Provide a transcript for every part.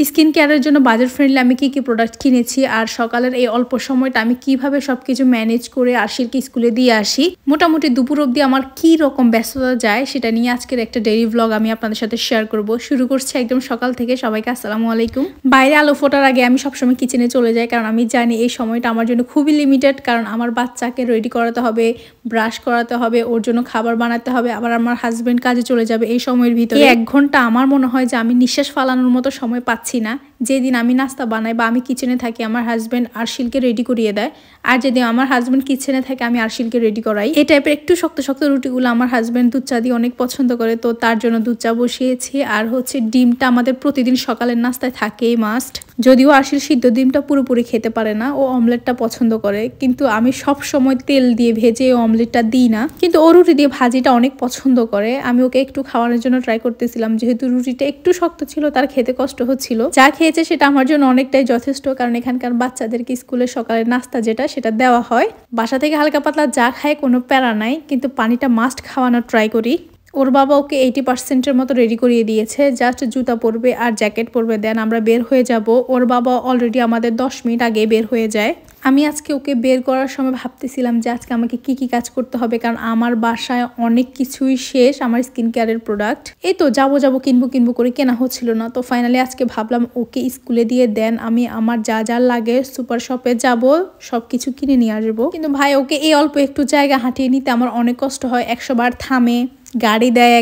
Skin কেয়ারের জন্য budget friendly আমি কি প্রোডাক্ট কিনেছি আর সকালের এই অল্প সময়টা আমি কিভাবে সবকিছু ম্যানেজ করে আরশিলকে স্কুলে দিয়ে আসি, মোটামুটি দুপুর অবধি আমার কি রকম ব্যস্ততা যায় সেটা নিয়ে আজকের একটা ডেইলি ব্লগ আমি আপনাদের সাথে শেয়ার করব। শুরু করছি একদম সকাল থেকে। সবাইকে আসসালামু আলাইকুম। বাইরে আলো ফোটার আগে আমি সবসময় কিচেনে চলে যাই, কারণ আমি জানি এই সময়টা আমার জন্য খুবই লিমিটেড। কারণ আমার বাচ্চাকে রেডি করাতে হবে, ব্রাশ করাতে হবে, ওর জন্য খাবার বানাতে হবে, আবার আমার হাজবেন্ড কাজে চলে যাবে। এই সময়ের ভিতরে 1 ঘন্টা আমার মনে হয় যে আমি নিঃশ্বাস ফালানোর মতো সময় পাচ্ছি না। যেদিন আমি নাস্তা বানাই বা আমি কিচেনে থাকি, আমার হাজব্যান্ড আরশিলকে রেডি করিয়ে দেয়, আর যেদিন আমার হাজব্যান্ড কিচেনে থাকে আমি আরশিলকে রেডি করাই। এই টাইপের একটু শক্ত শক্ত রুটিগুলো আমার হাজব্যান্ড দুধ চা দিয়ে অনেক পছন্দ করে, তো তার জন্য দুধ চা বসিয়েছি। আর হচ্ছে ডিমটা আমাদের প্রতিদিন সকালের নাস্তায় থাকেই মাস্ট। যদিও আরশিল সিদ্ধ ডিমটা পুরোপুরি খেতে পারে না, ও অমলেটটা পছন্দ করে, কিন্তু আমি সব সময় তেল দিয়ে ভেজে অমলেটটা দিই না। কিন্তু ও রুটি দিয়ে ভাজিটা অনেক পছন্দ করে। আমি ওকে একটু খাওয়ানোর জন্য ট্রাই করতেছিলাম, যেহেতু রুটিটা একটু শক্ত ছিল, তার খেতে কষ্ট হচ্ছিল। যা খেয়েছে সেটা আমার জন্য অনেকটাই যথেষ্ট, কারণ এখানকার বাচ্চাদেরকে স্কুলে সকালের নাস্তা যেটা সেটা দেওয়া হয়। বাসা থেকে হালকা পাতলা যা খায় কোনো প্যারা নাই, কিন্তু পানিটা মাস্ট খাওয়ানোর ট্রাই করি। ওর বাবা ওকে 80%-এর মতো রেডি করিয়ে দিয়েছে, জাস্ট জুতা পরবে আর জ্যাকেট পরবে, দেন আমরা বের হয়ে যাব। ওর বাবা অলরেডি আমাদের 10 মিনিট আগে বের হয়ে যায়। আমি আজকে ওকে বের করার সময় ভাবতেছিলাম যে আজকে আমাকে কি কি কাজ করতে হবে, কারণ আমার বাসায় অনেক কিছুই শেষ, আমার স্কিন কেয়ারের প্রোডাক্ট। এই তো যাবো কিনবো করে কেনা হচ্ছিল না, তো ফাইনালি আজকে ভাবলাম ওকে স্কুলে দিয়ে দেন আমি আমার যা লাগে সুপার শপে যাব, সবকিছু কিনে নিয়ে আসবো। কিন্তু ভাই ওকে এই অল্প একটু জায়গা হাঁটিয়ে নিতে আমার অনেক কষ্ট হয়। 100 বার থামে, গাড়ি দেয়,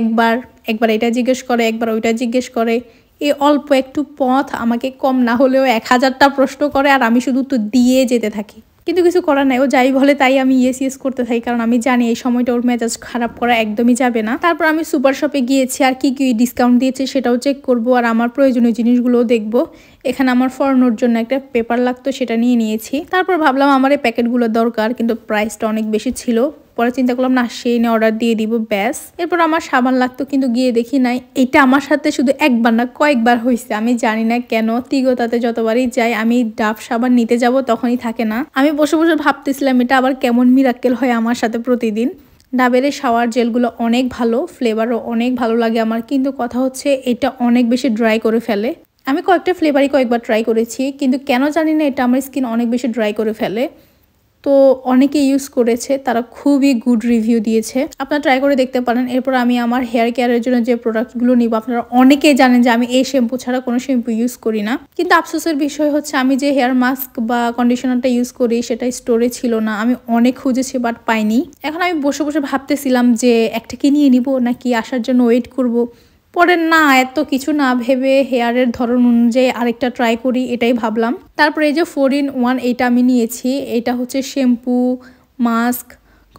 একবার এটা জিজ্ঞেস করে, একবার ওইটা জিজ্ঞেস করে। এই অল্প একটু পথ আমাকে কম না হলেও 1000টা প্রশ্ন করে, আর আমি শুধু তো দিয়ে যেতে থাকি। কিন্তু কিছু করার নাই, ও যাই বলে তাই আমি ইয়েস করতে থাকি, কারণ আমি জানি এই সময়টা ওর মেজাজ খারাপ করা একদমই যাবে না। তারপর আমি সুপার শপে গিয়েছি, আর কি ডিসকাউন্ট দিয়েছে সেটাও চেক করব, আর আমার প্রয়োজনীয় জিনিসগুলোও দেখব। এখানে আমার ফর্নোর জন্য একটা পেপার লাগতো, সেটা নিয়ে নিয়েছি। তারপর ভাবলাম আমার এই প্যাকেটগুলো দরকার, কিন্তু প্রাইসটা অনেক বেশি ছিল। পরে চিন্তা করলাম না, সেই নিয়ে অর্ডার দিয়ে দিব ব্যাস। এরপর আমার সাবান লাগতো, কিন্তু গিয়ে দেখি নাই। এটা আমার সাথে শুধু একবার না কয়েকবার হয়েছে, আমি জানি না কেন। তিগতাতে যতবারই যাই আমি ডাব সাবান নিতে যাব, তখনই থাকে না। আমি বসে ভাবতেছিলাম এটা আবার কেমন মিরাক্কেল হয় আমার সাথে প্রতিদিন। ডাবের শাওয়ার জেলগুলো অনেক ভালো, ফ্লেভারও অনেক ভালো লাগে আমার, কিন্তু কথা হচ্ছে এটা অনেক বেশি ড্রাই করে ফেলে। আমি কয়েকটা ফ্লেভারই কয়েকবার ট্রাই করেছি, কিন্তু কেন জানি না এটা আমার স্কিন অনেক বেশি ড্রাই করে ফেলে। তো অনেকে ইউজ করেছে, তারা খুবই গুড রিভিউ দিয়েছে, আপনারা ট্রাই করে দেখতে পারেন। এরপর আমি আমার হেয়ার কেয়ারের জন্য যে প্রোডাক্টগুলো নিব, আপনারা অনেকেই জানেন যে আমি এই শ্যাম্পু ছাড়া কোনো শ্যাম্পু ইউজ করি না। কিন্তু আফসোসের বিষয় হচ্ছে আমি যে হেয়ার মাস্ক বা কন্ডিশনারটা ইউজ করি সেটা স্টোরে ছিল না। আমি অনেক খুঁজেছি বাট পাইনি। এখন আমি বসে ভাবতেছিলাম যে একটা কি নিয়ে নিব নাকি আসার জন্য ওয়েট করব। পরে না, এত কিছু না ভেবে হেয়ারের ধরন অনুযায়ী আরেকটা ট্রাই করি, এটাই ভাবলাম। তারপরে এই যে 4-in-1 এইটা আমি নিয়েছি। এটা হচ্ছে শ্যাম্পু, মাস্ক,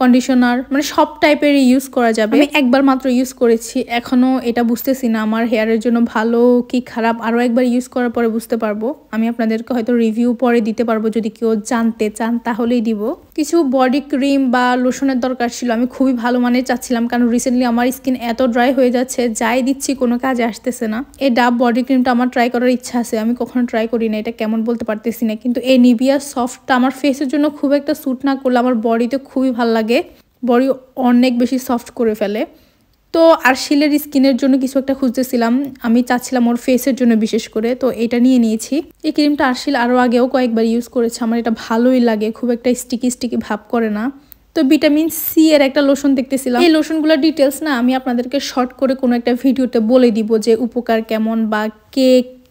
কন্ডিশনার, মানে সব টাইপের ইউজ করা যাবে। আমি একবার মাত্র ইউজ করেছি, এখনো এটা বুঝতেছি না আমার হেয়ারের জন্য ভালো কি খারাপ। আরও একবার ইউজ করার পরে বুঝতে পারবো। আমি আপনাদেরকে হয়তো রিভিউ পরে দিতে পারবো, যদি কেউ জানতে চান তাহলেই দিব। কিছু বডি ক্রিম বা লোশনের দরকার ছিল, আমি খুবই ভালো মানের চাচ্ছিলাম, কারণ রিসেন্টলি আমার স্কিন এত ড্রাই হয়ে যাচ্ছে, যাই দিচ্ছি কোনো কাজে আসতেছে না। এই ডাব বডি ক্রিমটা আমার ট্রাই করার ইচ্ছা আছে, আমি কখনো ট্রাই করি না, এটা কেমন বলতে পারতেছি না। কিন্তু এই নিভিয়া সফটটা আমার ফেসের জন্য খুব একটা স্যুট না করলে আমার বডিতে খুবই ভালো লাগে, বডি অনেক বেশি সফট করে ফেলে। তো আরশিলের স্কিনের জন্য কিছু একটা খুঁজতেছিলাম, আমি চাচ্ছিলাম ওর ফেসের জন্য বিশেষ করে, তো এটা নিয়ে নিয়েছি। এই ক্রিমটা আরশিল আরও আগেও কয়েকবার ইউজ করেছে, আমার এটা ভালোই লাগে, খুব একটা স্টিকি ভাব করে না। তো ভিটামিন সি এর একটা লোশন দেখতেছিলাম। এই লোশনগুলোর ডিটেলস না আমি আপনাদেরকে শর্ট করে কোনো একটা ভিডিওতে বলে দিব যে উপকার কেমন বা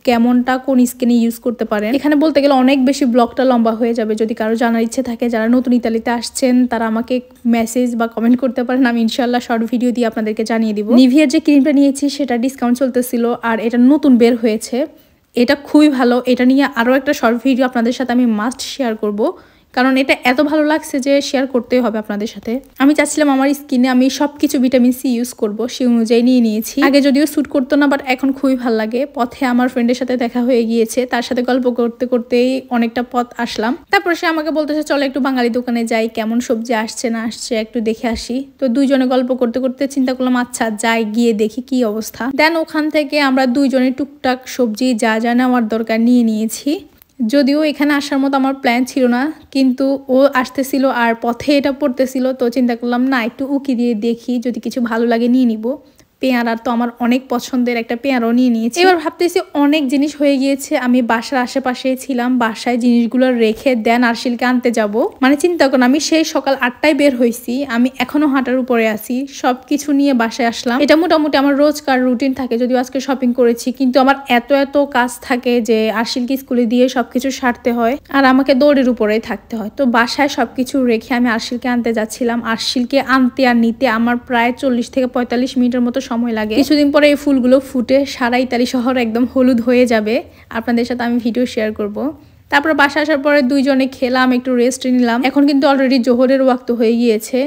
কেমনটা কোন স্কিনে ইউজ করতে পারেন। এখানে বলতে গেলে অনেক বেশি ব্লগটা লম্বা হয়ে যাবে, যদি কারো জানার ইচ্ছে থাকে, যারা নতুন ইতালিতে আসছেন তারা আমাকে মেসেজ বা কমেন্ট করতে পারেন, আমি ইনশাল্লাহ শর্ট ভিডিও দিয়ে আপনাদেরকে জানিয়ে দিব। নিভিয়ার যে ক্রিমটা নিয়েছি সেটা ডিসকাউন্ট চলতেছিল, আর এটা নতুন বের হয়েছে, এটা খুবই ভালো। এটা নিয়ে আরও একটা শর্ট ভিডিও আপনাদের সাথে আমি মাস্ট শেয়ার করব, কারণ এটা এত ভালো লাগছে যে শেয়ার করতেই হবে আপনাদের সাথে। আমি চাচ্ছিলাম আমার স্কিনে আমি সবকিছু ভিটামিন সি ইউজ করব, সেই অনুযায়ী নিয়ে নিয়েছি। আগে যদিও স্যুট করতো না, বাট এখন খুবই ভালো লাগে। পথে আমার ফ্রেন্ডের সাথে দেখা হয়ে গিয়েছে, তার সাথে গল্প করতেই অনেকটা পথ আসলাম। তারপর সে আমাকে বলতেছে চলো একটু বাঙালি দোকানে যাই, কেমন সবজি আসছে না আসছে একটু দেখে আসি। তো দুইজনে গল্প করতে চিন্তা করলাম আচ্ছা যাই, গিয়ে দেখি কি অবস্থা। দেন ওখান থেকে আমরা দুইজনে টুকটাক সবজি যা নেওয়ার দরকার নিয়ে নিয়েছি। যদিও এখানে আসার মতো আমার প্ল্যান ছিল না, কিন্তু ও আসতেছিল আর পথে এটা পড়তেছিল, তো চিন্তা করলাম না একটু উকি দিয়ে দেখি, যদি কিছু ভালো লাগে নিয়ে নিব। পেয়ারা তো আমার অনেক পছন্দের, একটা পেয়ারাও নিয়ে নিয়েছি। এবার ভাবতেছি অনেক জিনিস হয়ে গিয়েছে, আমি বাসার আশেপাশেই ছিলাম, বাসায় জিনিসগুলো রেখে দেন আরশিলকে আনতে যাব। মানে চিন্তা করুন, আমি সেই সকাল 8টায় বের হয়েছি, আমি এখনো হাঁটার উপরে আছি, সবকিছু নিয়ে বাসায় আসলাম। এটা মোটামুটি আমার রোজকার রুটিন থাকে, যদিও আজকে শপিং করেছি, কিন্তু আমার এত কাজ থাকে যে আরশিলকে স্কুলে দিয়ে সবকিছু সারতে হয় আর আমাকে দৌড়ের উপরেই থাকতে হয়। তো বাসায় সবকিছু রেখে আমি আরশিলকে আনতে যাচ্ছিলাম। আরশিলকে আনতে আর নিতে আমার প্রায় 40 থেকে 45 মিনিটের মতো সময় লাগে। কিছুদিন পরে এই ফুলগুলো ফুটে সারা ইতালি শহর একদম হলুদ হয়ে যাবে, আপনাদের সাথে আমি ভিডিও শেয়ার করব। তারপর বাসা আসার পরে দুইজনে খেলাম, একটু রেস্ট নিলাম। এখন কিন্তু অলরেডি জোহরের ওয়াক্ত হয়ে গিয়েছে।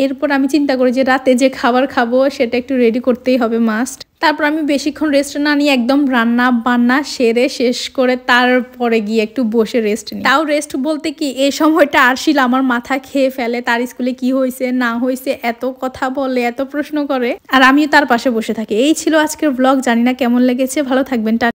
এরপর আমি চিন্তা করি যে রাতে যে খাবার খাবো সেটা একটু রেডি করতেই হবে মাস্ট। তারপর আমি বেশিক্ষণ রেস্ট না নিয়ে একদম রান্না বান্না সেরে শেষ করে তারপরে গিয়ে একটু বসে রেস্ট নিই। তাও রেস্ট বলতে কি, এই সময়টা আরশিল আমার মাথা খেয়ে ফেলে, তার স্কুলে কি হয়েছে না হয়েছে এত কথা বলে, এত প্রশ্ন করে, আর আমিও তার পাশে বসে থাকি। এই ছিল আজকের ব্লগ, জানি না কেমন লেগেছে, ভালো থাকবেন।